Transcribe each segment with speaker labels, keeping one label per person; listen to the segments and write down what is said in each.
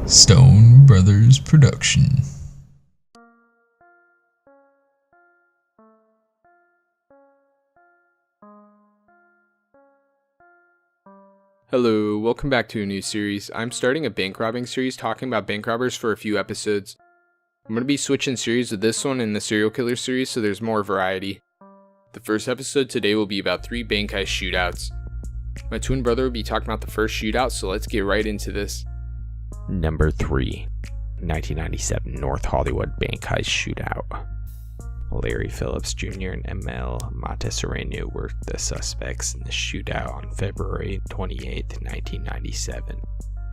Speaker 1: Stone Brothers production.
Speaker 2: Hello, welcome back to a new series. I'm starting a bank robbing series talking about bank robbers for a few episodes. I'm going to be switching series with this one and the serial killer series so there's more variety. The first episode today will be about 3 bank heist shootouts. My twin brother will be talking about the first shootout, so let's get right into this.
Speaker 3: Number 3, 1997 North Hollywood bank heist shootout. Larry Phillips Jr. and Emil Montesereno were the suspects in the shootout on February 28, 1997.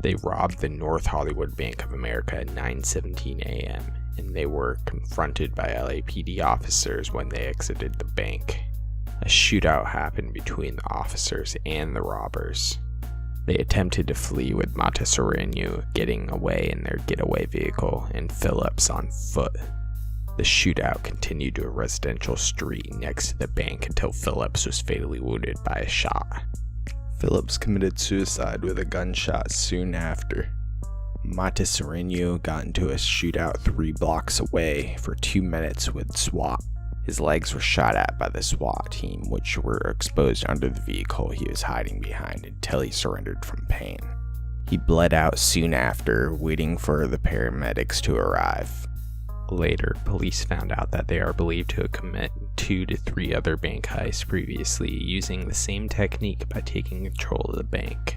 Speaker 3: They robbed the North Hollywood Bank of America at 9:17 a.m., and they were confronted by LAPD officers when they exited the bank. A shootout happened between the officers and the robbers. They attempted to flee with Montesereno getting away in their getaway vehicle and Phillips on foot. The shootout continued to a residential street next to the bank until Phillips was fatally wounded by a shot.
Speaker 4: Phillips committed suicide with a gunshot soon after. Montesereno got into a shootout 3 blocks away for 2 minutes with SWAT. His legs were shot at by the SWAT team, which were exposed under the vehicle he was hiding behind until he surrendered from pain. He bled out soon after, waiting for the paramedics to arrive.
Speaker 3: Later, police found out that they are believed to have committed 2 to 3 other bank heists previously using the same technique by taking control of the bank.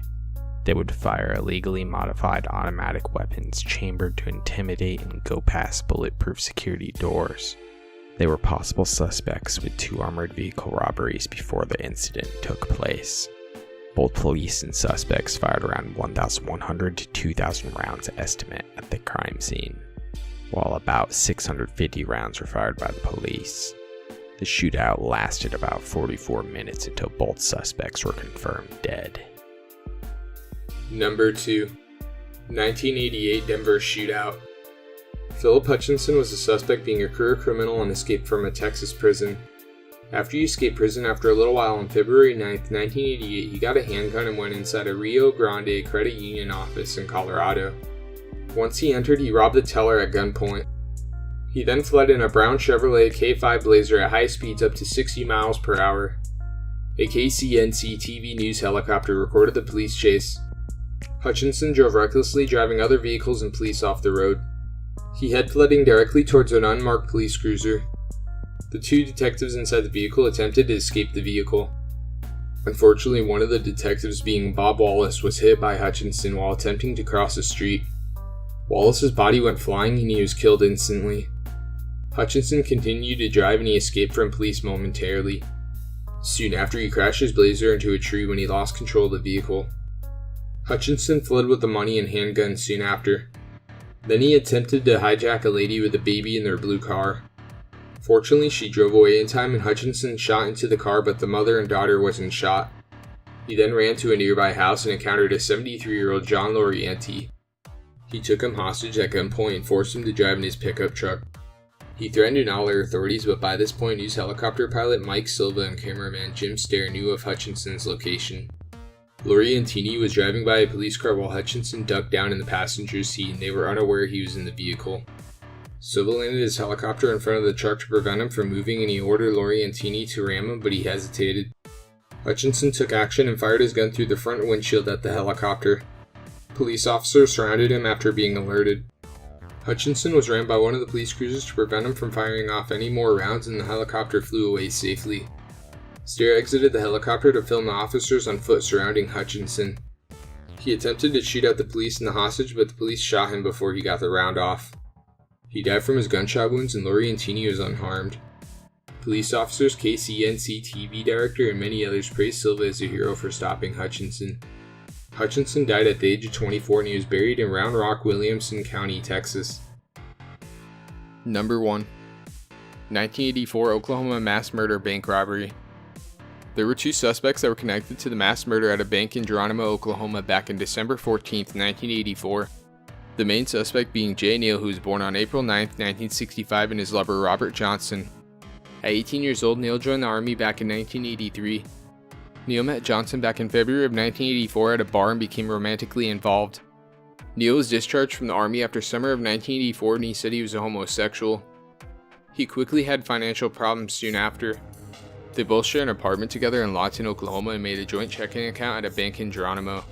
Speaker 3: They would fire illegally modified automatic weapons chambered to intimidate and go past bulletproof security doors. They were possible suspects with 2 armored vehicle robberies before the incident took place. Both police and suspects fired around 1,100 to 2,000 rounds estimate at the crime scene, while about 650 rounds were fired by the police. The shootout lasted about 44 minutes until both suspects were confirmed dead.
Speaker 2: Number 2, 1988 Denver shootout. Philip Hutchinson was a suspect being a career criminal and escaped from a Texas prison. After he escaped prison after a little while on February 9, 1988, he got a handgun and went inside a Rio Grande credit union office in Colorado. Once he entered, he robbed the teller at gunpoint. He then fled in a brown Chevrolet K5 Blazer at high speeds up to 60 miles per hour. A KCNC TV news helicopter recorded the police chase. Hutchinson drove recklessly, driving other vehicles and police off the road. He headed heading directly towards an unmarked police cruiser. The 2 detectives inside the vehicle attempted to escape the vehicle. Unfortunately, one of the detectives, being Bob Wallace, was hit by Hutchinson while attempting to cross the street. Wallace's body went flying and he was killed instantly. Hutchinson continued to drive and he escaped from police momentarily. Soon after, he crashed his Blazer into a tree when he lost control of the vehicle. Hutchinson fled with the money and handgun soon after. Then he attempted to hijack a lady with a baby in their blue car. Fortunately, she drove away in time and Hutchinson shot into the car, but the mother and daughter wasn't shot. He then ran to a nearby house and encountered a 73-year-old John Lorienti. He took him hostage at gunpoint and forced him to drive in his pickup truck. He threatened to not alert authorities, but by this point, news helicopter pilot Mike Silva and cameraman Jim Stair knew of Hutchinson's location. Lorientini was driving by a police car while Hutchinson ducked down in the passenger seat and they were unaware he was in the vehicle. Silva landed his helicopter in front of the truck to prevent him from moving and he ordered Lorientini to ram him, but he hesitated. Hutchinson took action and fired his gun through the front windshield at the helicopter. Police officers surrounded him after being alerted. Hutchinson was rammed by one of the police cruisers to prevent him from firing off any more rounds and the helicopter flew away safely. Stair exited the helicopter to film the officers on foot surrounding Hutchinson. He attempted to shoot at the police and the hostage, but the police shot him before he got the round off. He died from his gunshot wounds and Lorientini was unharmed. Police officers, KCNC TV director, and many others praised Silva as a hero for stopping Hutchinson. Hutchinson died at the age of 24 and he was buried in Round Rock, Williamson County, Texas. Number 1, 1984 Oklahoma mass murder bank robbery. There were 2 suspects that were connected to the mass murder at a bank in Geronimo, Oklahoma back in December 14, 1984. The main suspect being Jay Neal, who was born on April 9, 1965, and his lover Robert Johnson. At 18 years old, Neal joined the Army back in 1983. Neal met Johnson back in February of 1984 at a bar and became romantically involved. Neil was discharged from the army after summer of 1984 and he said he was a homosexual. He quickly had financial problems soon after. They both shared an apartment together in Lawton, Oklahoma and made a joint checking account at a bank in Geronimo.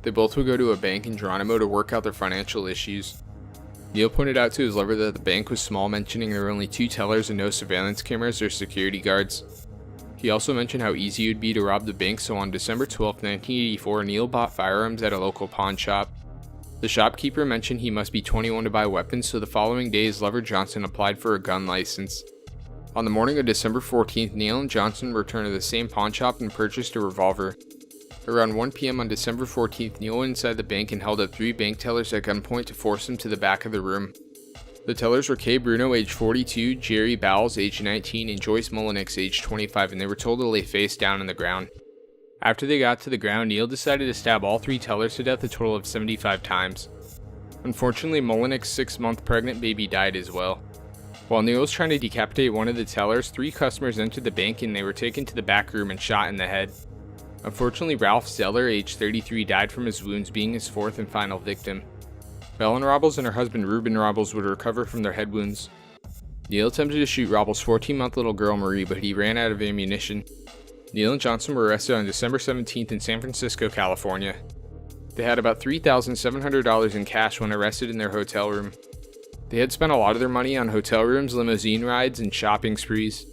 Speaker 2: They both would go to a bank in Geronimo to work out their financial issues. Neil pointed out to his lover that the bank was small, mentioning there were only 2 tellers and no surveillance cameras or security guards. He also mentioned how easy it would be to rob the bank, so on December 12, 1984, Neil bought firearms at a local pawn shop. The shopkeeper mentioned he must be 21 to buy weapons, so the following day his lover Johnson applied for a gun license. On the morning of December 14th, Neil and Johnson returned to the same pawn shop and purchased a revolver. Around 1 p.m. on December 14th, Neil went inside the bank and held up 3 bank tellers at gunpoint to force them to the back of the room. The tellers were Kay Bruno, age 42, Jerry Bowles, age 19, and Joyce Mullenix, age 25, and they were told to lay face down on the ground. After they got to the ground, Neil decided to stab all 3 tellers to death a total of 75 times. Unfortunately, Mullenix's 6-month pregnant baby died as well. While Neil was trying to decapitate one of the tellers, 3 customers entered the bank and they were taken to the back room and shot in the head. Unfortunately, Ralph Zeller, age 33, died from his wounds, being his 4th and final victim. Belen Robles and her husband Reuben Robles would recover from their head wounds. Neil attempted to shoot Robles' 14-month little girl Marie, but he ran out of ammunition. Neil and Johnson were arrested on December 17th in San Francisco, California. They had about $3,700 in cash when arrested in their hotel room. They had spent a lot of their money on hotel rooms, limousine rides, and shopping sprees.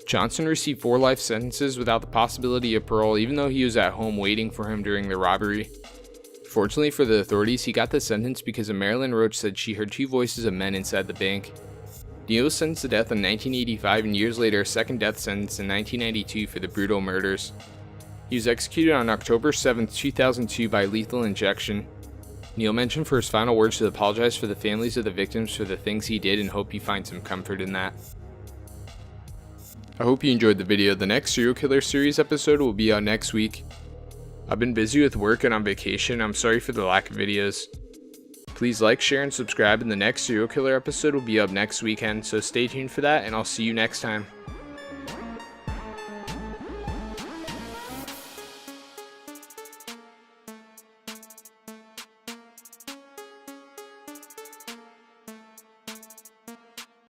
Speaker 2: Johnson received 4 life sentences without the possibility of parole, even though he was at home waiting for him during the robbery. Fortunately for the authorities, he got the sentence because a Marilyn Roach said she heard 2 voices of men inside the bank. Neil was sentenced to death in 1985 and years later a second death sentence in 1992 for the brutal murders. He was executed on October 7, 2002 by lethal injection. Neil mentioned for his final words to apologize for the families of the victims for the things he did and hope you find some comfort in that. I hope you enjoyed the video. The next serial killer series episode will be out next week. I've been busy with work and on vacation. I'm sorry for the lack of videos. Please like, share, and subscribe, and the next serial killer episode will be up next weekend, so stay tuned for that, and I'll see you next time.